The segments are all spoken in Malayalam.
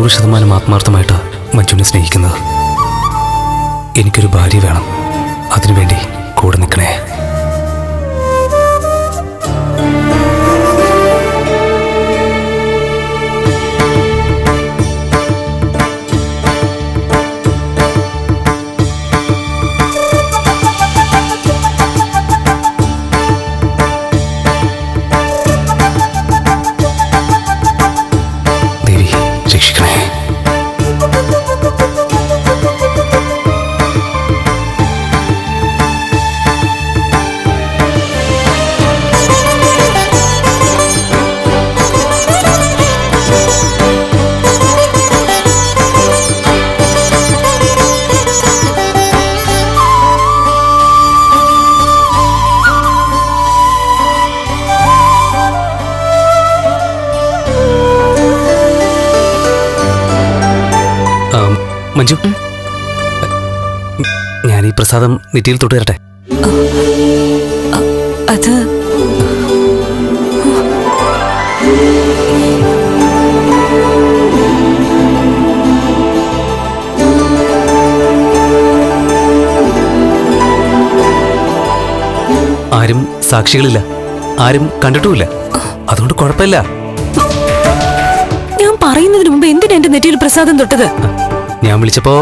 100% ആത്മാർത്ഥമായിട്ട് മഞ്ജുവിനെ സ്നേഹിക്കുന്നത്. എനിക്കൊരു ഭാര്യ വേണം, അതിനുവേണ്ടി കൂടെ നിൽക്കണേ. ദേവി രക്ഷിക്കണേ. മഞ്ജു, ഞാൻ ഈ പ്രസാദം നെറ്റിയിൽ തൊട്ട് തരട്ടെ? അത് ആരും സാക്ഷികളില്ല, ആരും കണ്ടിട്ടുമില്ല, അതുകൊണ്ട് കുഴപ്പമില്ല. ഞാൻ പറയുന്നതിന് മുമ്പ് എന്തിനാ എന്റെ നെറ്റിയിൽ പ്രസാദം തൊട്ടത്? ഞാൻ വിളിച്ചപ്പോ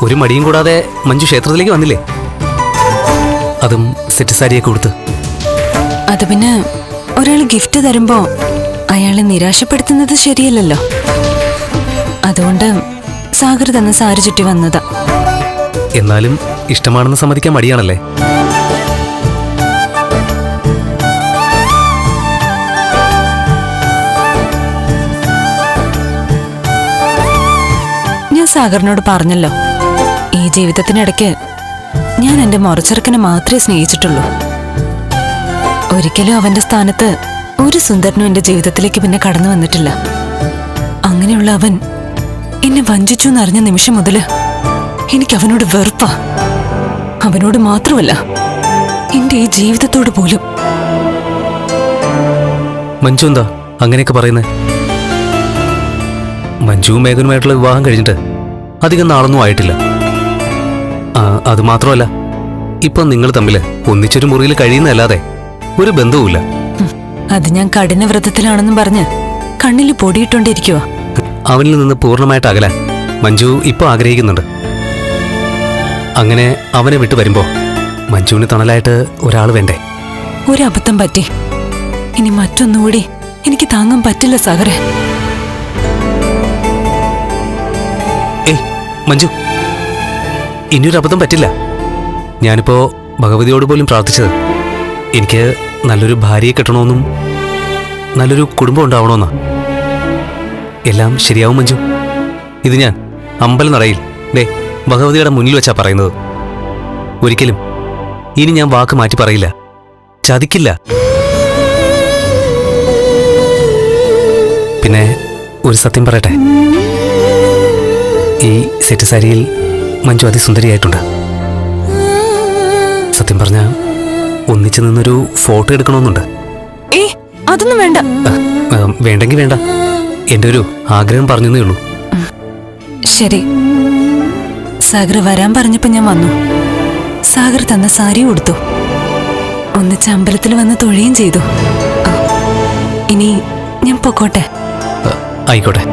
ഒരു മടിയും കൂടാതെ മഞ്ജു ക്ഷേത്രത്തിലേക്ക് വന്നില്ലേ, അതും സെറ്റ് സാരിയൊക്കെ കൊടുത്ത്. അത് പിന്നെ ഒരാൾ ഗിഫ്റ്റ് തരുമ്പോ അയാളെ നിരാശപ്പെടുത്തുന്നത് ശരിയല്ലല്ലോ. അതുകൊണ്ട് സാഗർ തന്ന സാരി ചുറ്റി വന്നതാ. എന്നാലും ഇഷ്ടമാണെന്ന് സമ്മതിക്കാൻ മടിയാണല്ലേ? സാഗറിനോട് പറഞ്ഞല്ലോ, ഈ ജീവിതത്തിനിടയ്ക്ക് ഞാൻ എന്റെ മുറച്ചെറുക്കനെ മാത്രമേ സ്നേഹിച്ചിട്ടുള്ളൂ. ഒരിക്കലും അവന്റെ സ്ഥാനത്ത് ഒരു സുന്ദരനും എന്റെ ജീവിതത്തിലേക്ക് പിന്നെ കടന്നു വന്നിട്ടില്ല. അങ്ങനെയുള്ള അവൻ എന്നെ വഞ്ചിച്ചു എന്നറിഞ്ഞ നിമിഷം മുതല് എനിക്ക് അവനോട് വെറുപ്പാ. അവനോട് മാത്രമല്ല, എന്റെ ഈ ജീവിതത്തോട് പോലും. മഞ്ജു എന്താ അങ്ങനെയൊക്കെ പറയുന്നേ? മഞ്ജുവും മേഘനുമായിട്ടുള്ള വിവാഹം കഴിഞ്ഞിട്ട് അധികം നാളൊന്നും ആയിട്ടില്ല. അത് മാത്രമല്ല, ഇപ്പൊ നിങ്ങൾ തമ്മിൽ ഒന്നിച്ചൊരു മുറിയിൽ കഴിയുന്നതല്ലാതെ ഒരു ബന്ധവുമില്ല. അത് ഞാൻ കഠിന വ്രതത്തിലാണെന്നും പറഞ്ഞ് കണ്ണിൽ പൊടിയിട്ടുകൊണ്ടിരിക്കുവാ. അവനിൽ നിന്ന് പൂർണ്ണമായിട്ട് അകലാൻ മഞ്ജു ഇപ്പൊ ആഗ്രഹിക്കുന്നുണ്ട്. അങ്ങനെ അവനെ വിട്ടു വരുമ്പോ മഞ്ജുവിന് തണലായിട്ട് ഒരാൾ വേണ്ടേ? ഒരു അബദ്ധം പറ്റി, ഇനി മറ്റൊന്നുകൂടി എനിക്ക് താങ്ങാൻ പറ്റില്ല സാഗറെ. മഞ്ജു, ഇനിയൊരു അബദ്ധം പറ്റില്ല. ഞാനിപ്പോ ഭഗവതിയോട് പോലും പ്രാർത്ഥിച്ചത് എനിക്ക് നല്ലൊരു ഭാര്യയെ കിട്ടണമെന്നും നല്ലൊരു കുടുംബം ഉണ്ടാവണമെന്നാ. എല്ലാം ശരിയാവും മഞ്ജു. ഇത് ഞാൻ അമ്പലം നടയിൽ ഭഗവതിയുടെ മുന്നിൽ വെച്ചാ പറയുന്നത്. ഒരിക്കലും ഇനി ഞാൻ വാക്ക് മാറ്റി പറയില്ല, ചതിക്കില്ല. പിന്നെ ഒരു സത്യം പറയട്ടെ, ഈ സെറ്റ് സാരിയിൽ മഞ്ജു അതിസുന്ദരിയായിട്ടുണ്ട്. സത്യം പറഞ്ഞ ഒന്നിച്ചു നിന്നൊരു ഫോട്ടോ എടുക്കണമെന്നുണ്ട്. അതൊന്നും വേണ്ട. വേണ്ടെങ്കിൽ വേണ്ട, എന്റെ ഒരു ആഗ്രഹം പറഞ്ഞതേ ഉള്ളൂ. ശരി, സാഗർ വരാൻ പറഞ്ഞപ്പോ ഞാൻ വന്നു. സാഗർ തന്ന സാരി കൊടുത്തു, ഒന്നിച്ച് അമ്പലത്തിൽ വന്ന് തൊഴുകയും ചെയ്തു. ഇനി ഞാൻ പൊക്കോട്ടെ? ആയിക്കോട്ടെ.